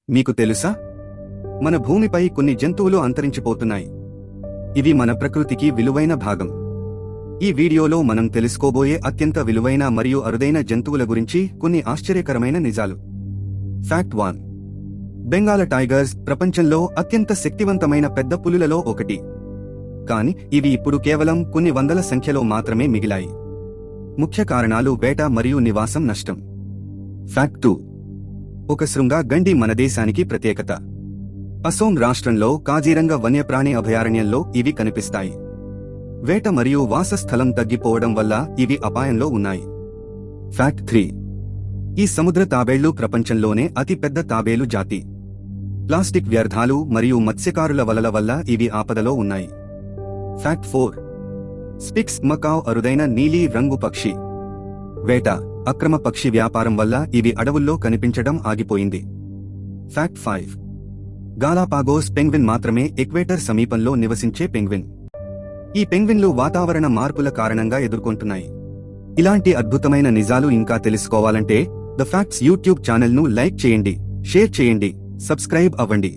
మీకు తెలుసా? మన భూమిపై కొన్ని జంతువులు అంతరించిపోతున్నాయి. ఇవి మన ప్రకృతికి విలువైన భాగం. ఈ వీడియోలో మనం తెలుసుకోబోయే అత్యంత విలువైన మరియు అరుదైన జంతువుల గురించి కొన్ని ఆశ్చర్యకరమైన నిజాలు. ఫ్యాక్ట్ 1. బెంగాల్ టైగర్స్ ప్రపంచంలో అత్యంత శక్తివంతమైన పెద్ద పులులలో ఒకటి. కాని ఇవి ఇప్పుడు కేవలం కొన్ని వందల సంఖ్యలో మాత్రమే మిగిలాయి. ముఖ్య కారణాలు వేట మరియు నివాసం నష్టం. ఫ్యాక్ట్ 2. ఒక శృంగ గండి మన దేశానికి ప్రత్యేకత. అసోం రాష్ట్రంలో కాజీరంగ వన్యప్రాణి అభయారణ్యంలో ఇవి కనిపిస్తాయి. వేట మరియు వాసస్థలం తగ్గిపోవడం వల్ల ఇవి అపాయంలో ఉన్నాయి. ఫ్యాక్ట్ 3. ఈ సముద్ర తాబేళ్లు ప్రపంచంలోనే అతి పెద్ద తాబేలు జాతి. ప్లాస్టిక్ వ్యర్థాలు మరియు మత్స్యకారుల వలల వల్ల ఇవి ఆపదలో ఉన్నాయి. ఫ్యాక్ట్ 4. స్పిక్స్ మకావ్ అరుదైన నీలి రంగు పక్షి. వేట, అక్రమ పక్షి వ్యాపారం వల్ల ఇవి అడవుల్లో కనిపించడం ఆగిపోయింది. ఫ్యాక్ట్ 5. గాలాపాగోస్ పెంగ్విన్ మాత్రమే ఈక్వేటర్ సమీపంలో నివసించే పెంగ్విన్. ఈ పెంగ్విన్లు వాతావరణ మార్పుల కారణంగా ఎదుర్కొంటున్నాయి. ఇలాంటి అద్భుతమైన నిజాలు ఇంకా తెలుసుకోవాలంటే ద ఫ్యాక్ట్స్ యూట్యూబ్ ఛానల్ను లైక్ చేయండి, షేర్ చేయండి, సబ్స్క్రైబ్ అవ్వండి.